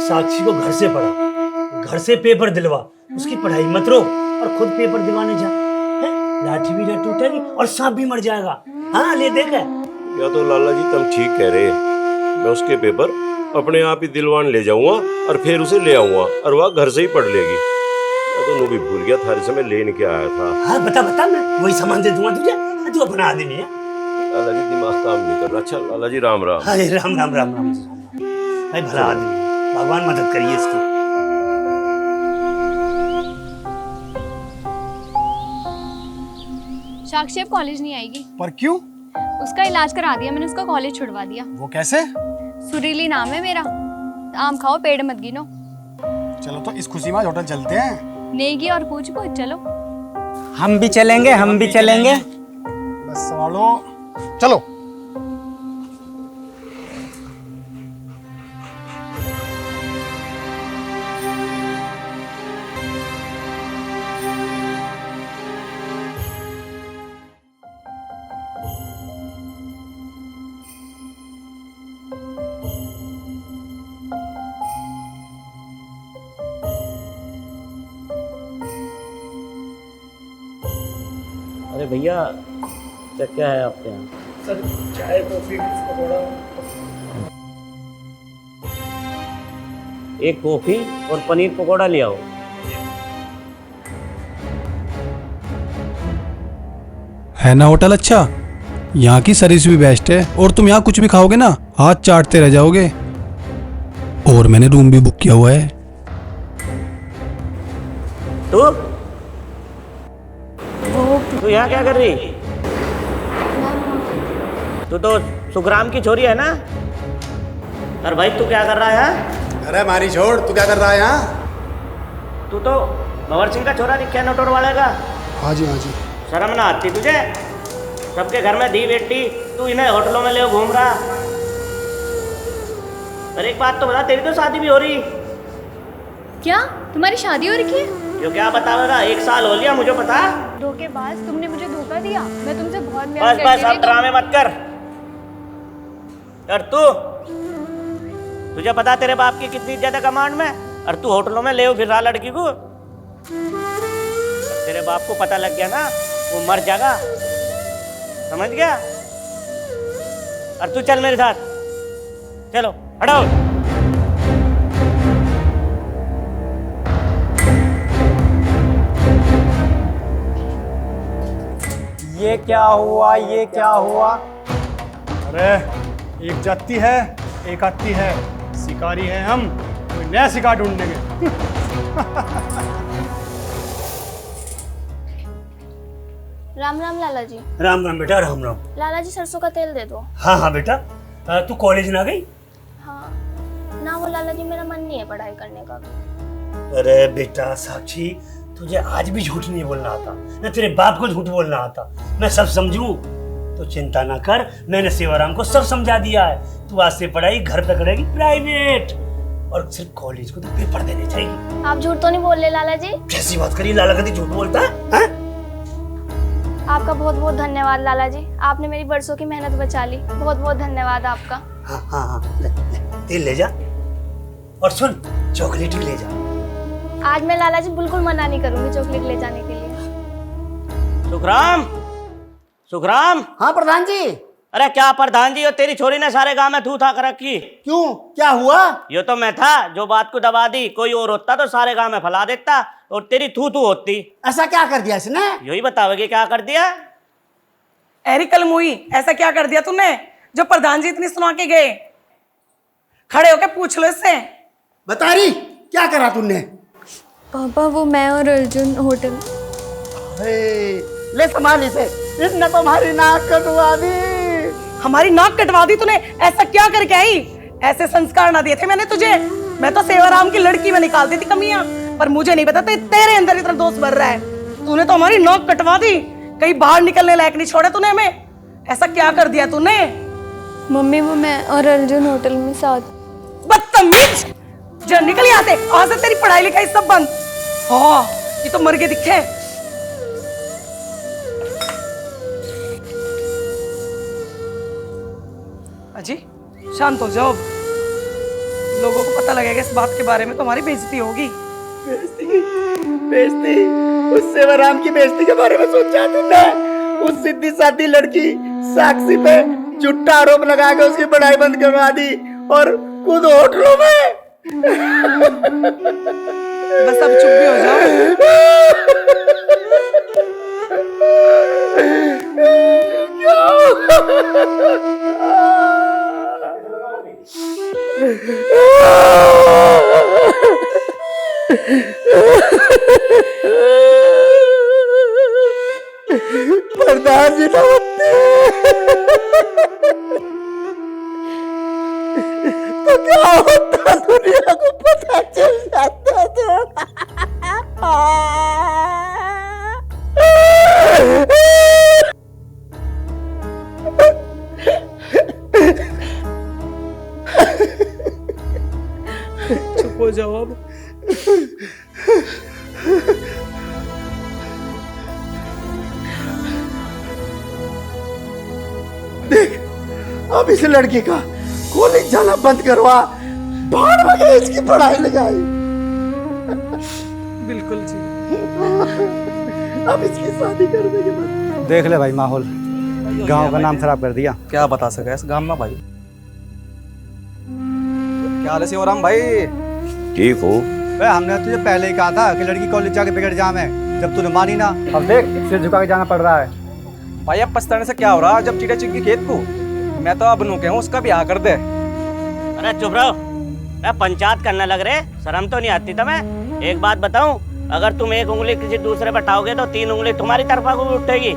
[SPEAKER 4] साक्षी को घर से पढ़ा, घर से पेपर दिलवा, उसकी पढ़ाई मत रोक और खुद पेपर दिलवाने जा। लाठी भी ना टूटेगी और सांप भी मर जाएगा। हाँ ले देख है।
[SPEAKER 1] या तो लाला जी तुम ठीक कह रहे, मैं उसके पेपर अपने आप ही दिलवान ले जाऊंगा और फिर उसे ले आऊंगा और वह घर से ही पढ़ लेगी। मैं तो भी भूल गया थारे से मैं लेने के आया था।
[SPEAKER 4] हाँ बता बता मैं वही सामान दे दूंगा तुझे, तू अपना आदमी है।
[SPEAKER 1] लाला जी दिमाग काम नहीं कर रहा। अच्छा लाला जी राम राम।
[SPEAKER 4] अरे राम राम राम राम। भाई भला आदमी है, भगवान मदद करिए इसकी।
[SPEAKER 12] साक्षी अब कॉलेज नहीं आएगी।
[SPEAKER 14] पर क्यों?
[SPEAKER 12] उसका इलाज करा दिया मैंने, उसका कॉलेज छुड़वा दिया।
[SPEAKER 14] वो कैसे?
[SPEAKER 12] सुरीली नाम है मेरा। आम खाओ पेड़ मत गिनो।
[SPEAKER 14] चलो तो इस खुशी में होटल चलते हैं।
[SPEAKER 12] नेगी और पूछ पूछ चलो।
[SPEAKER 6] हम भी चलेंगे, हम भी चलेंगे।
[SPEAKER 14] बस सवालो चलो।
[SPEAKER 6] अरे भैया क्या है आपके यहाँ?
[SPEAKER 14] सर चाय कॉफी पकौड़ा।
[SPEAKER 6] एक कॉफी और पनीर पकौड़ा ले आओ।
[SPEAKER 14] है ना होटल अच्छा, यहाँ की सर्विस भी बेस्ट है, और तुम यहाँ कुछ भी खाओगे ना हाथ चाटते रह जाओगे। और मैंने रूम भी बुक किया हुआ है।
[SPEAKER 6] तू यहाँ क्या कर रही? तू तो सुखराम की छोरी है ना? अरे भाई तू क्या कर रहा है?
[SPEAKER 14] अरे मारी छोड़, तू क्या कर रहा है यहाँ?
[SPEAKER 6] तू तो भंवर सिंह का छोरा दिखा नटोर वाले का।
[SPEAKER 14] हाँ जी हाँ जी।
[SPEAKER 6] शर्म ना आती तुझे? सबके घर में दी बेटी, तू इन्हें होटलों में ले घूम रहा। अरे एक बात तो बता, तेरी तो शादी भी हो रही।
[SPEAKER 12] क्या तुम्हारी शादी हो रखी है?
[SPEAKER 6] यो क्या बतावेगा, 1 साल हो लिया मुझे पता।
[SPEAKER 12] धोखेबाज, तुमने मुझे धोखा दिया। मैं तुमसे बहुत प्यार
[SPEAKER 6] बस
[SPEAKER 12] करती
[SPEAKER 6] बस
[SPEAKER 12] थी।
[SPEAKER 6] अब ड्रामे मत कर। और तुझे पता तेरे बाप की कितनी इज्जत है कमांड में, और तू होटलों में ले फिर रहा लड़की को। तेरे बाप को पता लग गया ना, वो मर जाएगा, समझ गया? और तू चल मेरे साथ, चलो हटाओ।
[SPEAKER 11] ये क्या हुआ, ये क्या हुआ?
[SPEAKER 14] अरे एक जाती है एक आती है, शिकारी है हम, कोई नया शिकार ढूंढेंगे।
[SPEAKER 8] राम राम लाला जी।
[SPEAKER 4] राम राम बेटा, राम राम।
[SPEAKER 8] लाला जी सरसों का तेल दे दो।
[SPEAKER 4] हाँ हाँ बेटा, तू कॉलेज ना गई?
[SPEAKER 8] हाँ ना वो लाला जी, मेरा मन नहीं है पढ़ाई करने का।
[SPEAKER 4] अरे बेटा साक्षी, तुझे आज भी झूठ नहीं बोलना आता, न तेरे बाप को झूठ बोलना आता। मैं सब समझूं, तो चिंता ना कर, मैंने सेवाराम को सब समझा दिया है। तू आज से पढ़ाई घर पे करेगी प्राइवेट, और सिर्फ कॉलेज को तो पेपर देने जाएगी।
[SPEAKER 8] आप झूठ तो नहीं बोल रहे लाला जी?
[SPEAKER 4] कैसी बात करी, लाला कभी झूठ बोलता है?
[SPEAKER 8] आपका बहुत बहुत धन्यवाद लाला जी, आपने मेरी बरसों की मेहनत बचा ली। बहुत बहुत धन्यवाद आपका।
[SPEAKER 4] हाँ हाँ हाँ, ले, तेल ले जा, और सुन चॉकलेट भी ले जा।
[SPEAKER 8] आज मैं लाला जी बिल्कुल मना नहीं करूंगी चॉकलेट ले जाने के लिए।
[SPEAKER 6] सुखराम, सुखराम।
[SPEAKER 2] हाँ प्रधान जी।
[SPEAKER 6] अरे क्या प्रधान जी, और तेरी छोरी ने सारे गांव में थू था कर रखी।
[SPEAKER 2] क्यों, क्या हुआ?
[SPEAKER 6] ये तो मैं था जो बात को दबा दी, कोई और होता तो सारे गांव में फैला देता, और तेरी थू तू होती।
[SPEAKER 2] ऐसा क्या कर दिया इसने?
[SPEAKER 6] यही बताओगे क्या कर दिया?
[SPEAKER 7] एरी कलमुई, ऐसा क्या कर दिया तूने जो प्रधान जी इतनी सुना के गए? खड़े होके पूछ लो इससे।
[SPEAKER 2] बता रही क्या करा तूने?
[SPEAKER 12] पापा वो मैं और अर्जुन होटल।
[SPEAKER 2] ले संभाल इसे, इसने तो हमारी नाक कटवा दी।
[SPEAKER 7] हमारी नाक कटवा दी तूने? ऐसा क्या करके आई? ऐसे संस्कार ना दिए थे मैंने तुझे। मैं तो सेवाराम की लड़की में निकालती थी कमियां, पर मुझे नहीं पता तेरे अंदर इतना दोष भर रहा है। तूने तो हमारी नाक कटवा दी, कहीं बाहर निकलने लायक नहीं छोड़ा तूने हमें। ऐसा क्या कर दिया तूने?
[SPEAKER 12] मम्मी वो मैं और अर्जुन होटल में साथ।
[SPEAKER 7] बदतमीज, जा निकल यहाँ से। आज से तेरी पढ़ाई लिखाई सब बंद। हाँ ये तो मर के दिखे। अजी शांत हो जाओ, लोगों को पता लगेगा इस बात के बारे में, तुम्हारी बेइज्जती होगी।
[SPEAKER 2] बेइज्जती? उस सेवाराम की बेइज्जती के बारे में सोचा तुमने? उस सीधी सादी लड़की साक्षी पे झूठा आरोप लगा के उसकी पढ़ाई बंद करवा दी, और खुद होटलों में।
[SPEAKER 7] बस अब चुप भी हो जाओ।
[SPEAKER 2] प्रधान जी तो क्या होता, दुनिया को पता चल जाता तो।
[SPEAKER 7] चुप हो जाओ अब।
[SPEAKER 2] देख, अब इस लड़की का कॉलेज जाना बंद करवा, बाहर में गए इसकी पढ़ाई लगाई।
[SPEAKER 7] बिल्कुल जी।
[SPEAKER 2] अब इसकी शादी कर देंगे बस।
[SPEAKER 11] देख ले भाई, माहौल गांव का नाम खराब कर दिया। क्या बता सके इस गांव में भाई। क्या हाल है शिवराम भाई?
[SPEAKER 1] ठीक हूँ।
[SPEAKER 11] हमने तुझे पहले ही कहा था कि लड़की कॉलेज जाके बिगड़ जाए, जब तूने मानी ना। अब देख सिर झुका के जाना पड़ रहा है।
[SPEAKER 15] भाई अब पछताने से क्या हो रहा, जब चिड़िया चिंकी खेत को, मैं तो अब नू कहूँ उसका ब्याह कर दे।
[SPEAKER 4] अरे चुप रहो, मैं पंचायत करने लग रहे, शर्म तो नहीं आती तुम्हें? एक बात बताऊं, अगर तुम एक उंगली किसी दूसरे पर उठाओगे तो 3 उंगली तुम्हारी तरफा को भी उठेगी।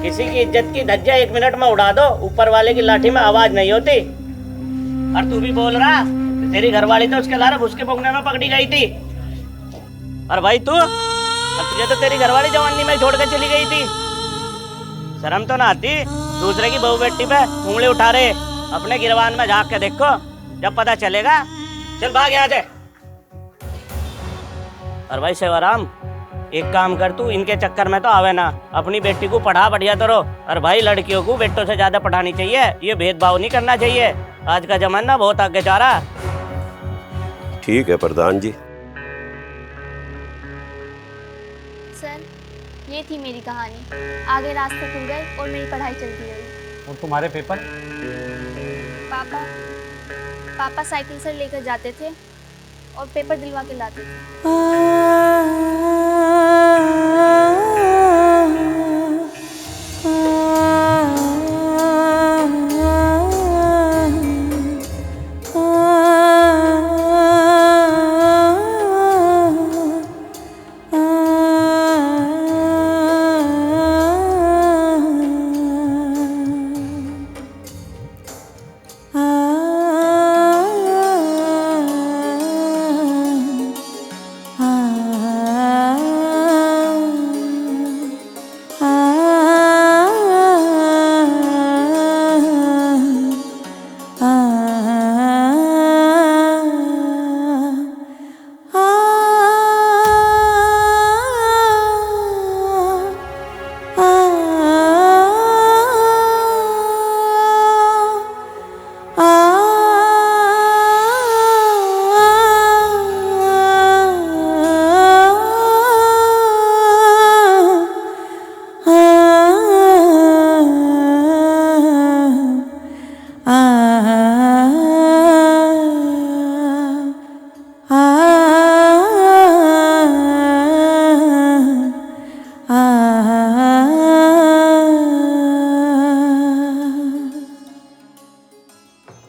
[SPEAKER 4] किसी की इज्जत की धज्जियां 1 मिनट में उड़ा दो, ऊपर वाले की लाठी में आवाज नहीं होती। और तू भी बोल रहा, तेरी घरवाली तो उसके लारे भुसके पोंगने में पकड़ी गई थी। और भाई तू, तुझे तो तेरी घरवाली जवानी में छोड़ कर चली गई थी। शर्म तो ना आती? दूसरे की बहू बेटी पे उंगली उठा रहे। अपने गिरवान में झांक के देखो, जब पता चलेगा। चल भाग यहाँ से। और भाई सेवाराम, एक काम कर, तू इनके चक्कर में तो आवे ना, अपनी बेटी को पढ़ा बढ़िया तो रहो। और भाई लड़कियों को बेटों से ज्यादा पढ़ानी चाहिए, ये भेदभाव नहीं करना चाहिए। आज का जमाना बहुत आगे जा रहा।
[SPEAKER 1] ठीक है प्रधान जी।
[SPEAKER 3] सर, ये थी मेरी कहानी। आगे रास्ते खुल गए और मेरी पढ़ाई चलती रही।
[SPEAKER 13] और तुम्हारे पेपर?
[SPEAKER 3] पापा साइकिल से लेकर जाते थे और पेपर दिलवा के लाते थे।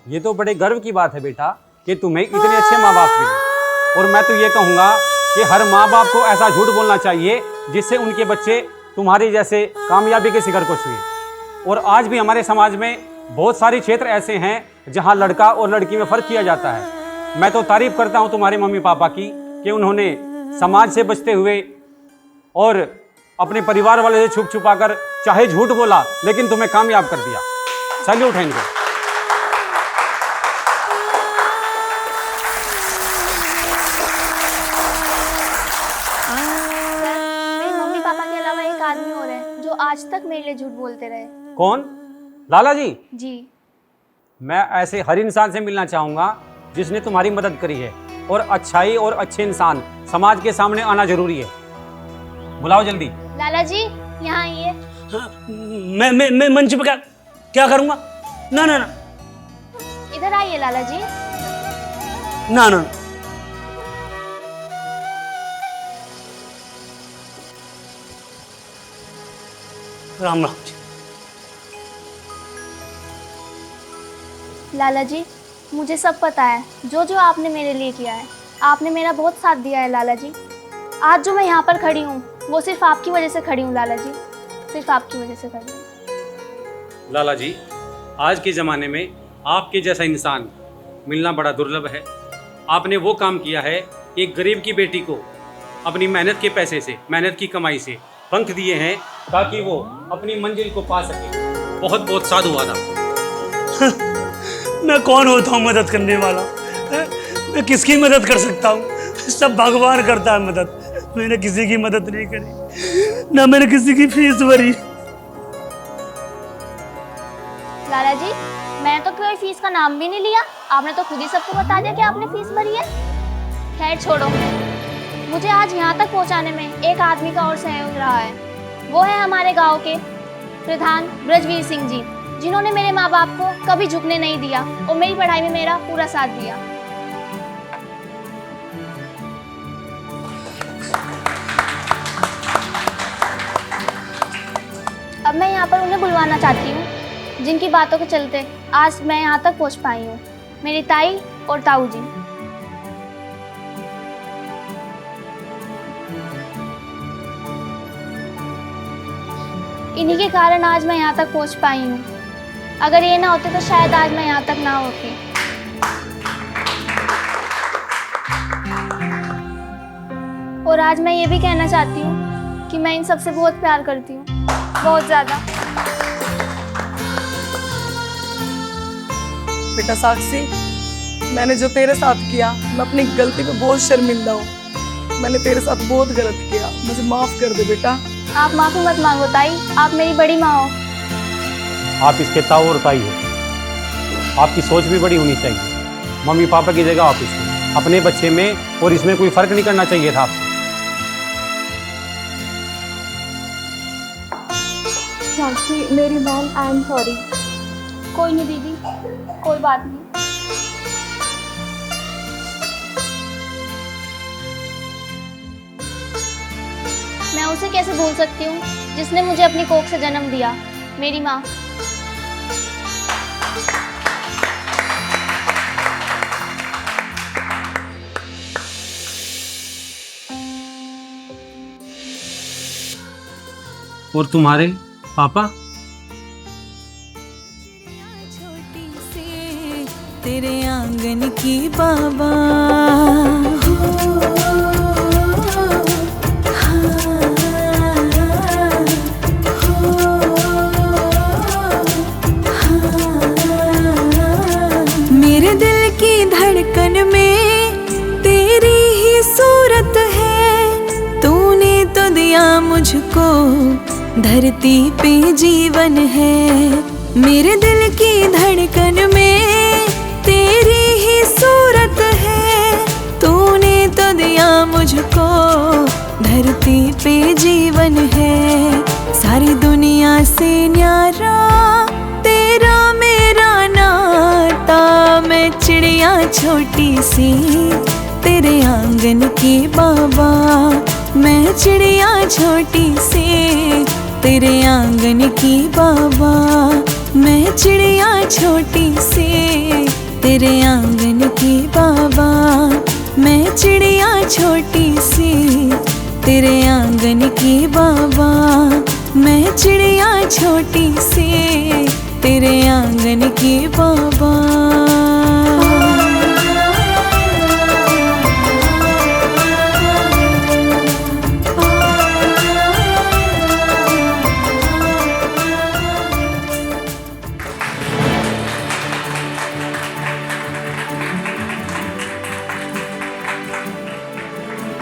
[SPEAKER 13] ये तो बड़े गर्व की बात है बेटा कि तुम्हें इतने अच्छे माँ बाप मिले। और मैं तो ये कहूँगा कि हर माँ बाप को ऐसा झूठ बोलना चाहिए जिससे उनके बच्चे तुम्हारे जैसे कामयाबी के शिखर को छुए। और आज भी हमारे समाज में बहुत सारे क्षेत्र ऐसे हैं जहाँ लड़का और लड़की में फ़र्क किया जाता है। मैं तो तारीफ करता हूँ तुम्हारे मम्मी पापा की कि उन्होंने समाज से बचते हुए और अपने परिवार वाले से छुप छुपा कर चाहे झूठ बोला लेकिन तुम्हें कामयाब कर दिया। सैल्यूट है इनको।
[SPEAKER 3] आदमी और है जो आज तक मेरे लिए झूठ बोलते रहे।
[SPEAKER 13] कौन? लाला जी?
[SPEAKER 3] जी।
[SPEAKER 13] मैं ऐसे हर इंसान से मिलना चाहूँगा जिसने तुम्हारी मदद करी है। और अच्छाई और अच्छे इंसान समाज के सामने आना जरूरी है। बुलाओ जल्दी।
[SPEAKER 3] लाला जी यहाँ आइए।
[SPEAKER 4] मैं मंच पे क्या करूँगा? ना ना ना,
[SPEAKER 3] इधर आइए लाला जी।
[SPEAKER 4] ना ना, राम राम जी।
[SPEAKER 3] लाला जी, मुझे सब पता है जो जो आपने मेरे लिए किया है। आपने मेरा बहुत साथ दिया है लाला जी। आज जो मैं यहाँ पर खड़ी हूँ वो सिर्फ आपकी वजह से खड़ी हूँ लाला जी, सिर्फ आपकी वजह से खड़ी हूँ।
[SPEAKER 13] लाला जी, आज के ज़माने में आपके जैसा इंसान मिलना बड़ा दुर्लभ है। आपने वो काम किया है, एक गरीब की बेटी को अपनी मेहनत के पैसे से, मेहनत की कमाई से पंख दिए हैं ताकि वो अपनी मंजिल को पा सके। बहुत बहुत साधुवाद आपको।
[SPEAKER 4] मैं कौन होता हूँ मदद करने वाला? मैं किसकी मदद कर सकता हूँ? सब भगवान करता है मदद। मैंने किसी की मदद नहीं करी, ना मैंने किसी की फीस भरी।
[SPEAKER 3] लाला जी, मैंने तो कोई फीस का नाम भी नहीं लिया। आपने तो खुद ही सबको बता दिया कि आपने फीस भरी है। खैर छोड़ो, मुझे आज यहाँ तक पहुँचाने में एक आदमी का और सहयोग रहा है। वो है हमारे गांव के प्रधान ब्रजवीर सिंह जी, जिन्होंने मेरे माँ बाप को कभी झुकने नहीं दिया और मेरी पढ़ाई में मेरा पूरा साथ दिया।
[SPEAKER 8] अब मैं यहाँ पर उन्हें बुलवाना चाहती हूँ जिनकी बातों के चलते आज मैं यहाँ तक पहुँच पाई हूँ, मेरी ताई और ताऊ जी। इन्हीं के कारण आज मैं यहाँ तक पहुँच पाई हूँ। अगर ये ना होते तो शायद आज मैं यहाँ तक ना होती। और आज मैं ये भी कहना चाहती हूँ कि मैं इन सबसे बहुत प्यार करती हूँ, बहुत ज़्यादा।
[SPEAKER 7] बेटा साक्षी, मैंने जो तेरे साथ किया, मैं अपनी गलती पे बहुत शर्मिंदा हूँ। मैंने तेरे साथ बहुत गलत किया, मुझे माफ कर दे बेटा।
[SPEAKER 8] आप माफ़ी मत मांगो ताई, आप मेरी बड़ी माँ हो।
[SPEAKER 16] आप इसके ताऊ और ताई हो, आपकी सोच भी बड़ी होनी चाहिए। मम्मी पापा की जगह आप इसको अपने बच्चे में और इसमें कोई फर्क नहीं करना चाहिए था आपको।
[SPEAKER 8] साक्षी मेरी बहन, आई एम सॉरी। कोई नहीं दीदी, कोई बात नहीं। मैं उसे कैसे भूल सकती हूँ जिसने मुझे अपनी कोख से जन्म दिया, मेरी माँ।
[SPEAKER 16] और तुम्हारे पापा?
[SPEAKER 17] तेरे आंगन की बाबा मेरे दिल की धड़कन में तेरी ही सूरत है। तूने तो दिया मुझको, धरती पे जीवन है। मेरे दिल की धड़कन में तेरी ही सूरत है। तूने तो दिया मुझको, धरती पे जीवन है। सारी दुनिया से न्यारा तेरा मेरा नाता। मैं चिड़िया छोटी सी तेरे आंगन की बाबा। मैं चिड़िया छोटी सी तेरे आंगन की बाबा। मैं चिड़िया छोटी सी तेरे आंगन की बाबा। मैं चिड़िया छोटी सी तेरे आंगन की बाबा। मैं चिड़िया छोटी सी तेरे आंगन की बाबा।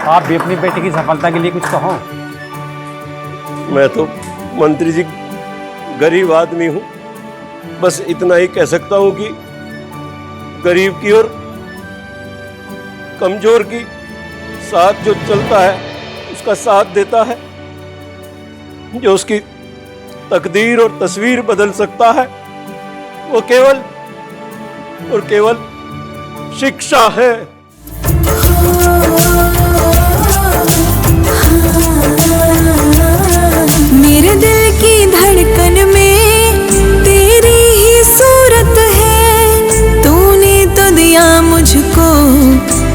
[SPEAKER 16] आप भी अपनी बेटी की सफलता के लिए कुछ कहो।
[SPEAKER 1] मैं तो मंत्री जी गरीब आदमी हूँ, बस इतना ही कह सकता हूँ कि गरीब की और कमजोर की साथ जो चलता है उसका साथ देता है। जो उसकी तकदीर और तस्वीर बदल सकता है वो केवल और केवल शिक्षा है।
[SPEAKER 17] मेरे दिल की धड़कन में तेरी ही सूरत है। तूने तो दिया मुझको,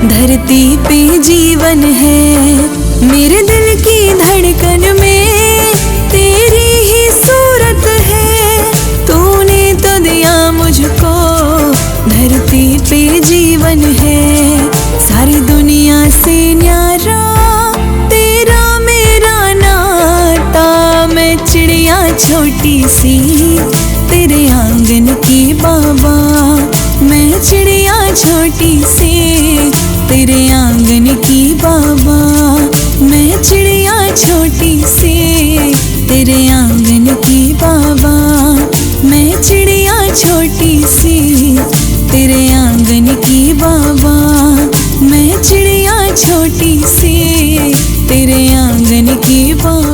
[SPEAKER 17] धरती पे जीवन है। मेरे दिल की धड़कन में तेरी ही सूरत है। तूने तो दिया मुझको, धरती पे जीवन है। सारी दुनिया से न्यारा तेरा मेरा नाता। मैं चिड़िया छोटी सी तेरे आंगन की बाबा। मैं चिड़िया छोटी सी तेरे आंगन की बाबा। मैं चिड़िया छोटी सी तेरे आंगन की बाबा। मैं चिड़िया छोटी सी तेरे आंगन की बाबा। मैं चिड़िया छोटी सी तेरे आंगन की बाबा।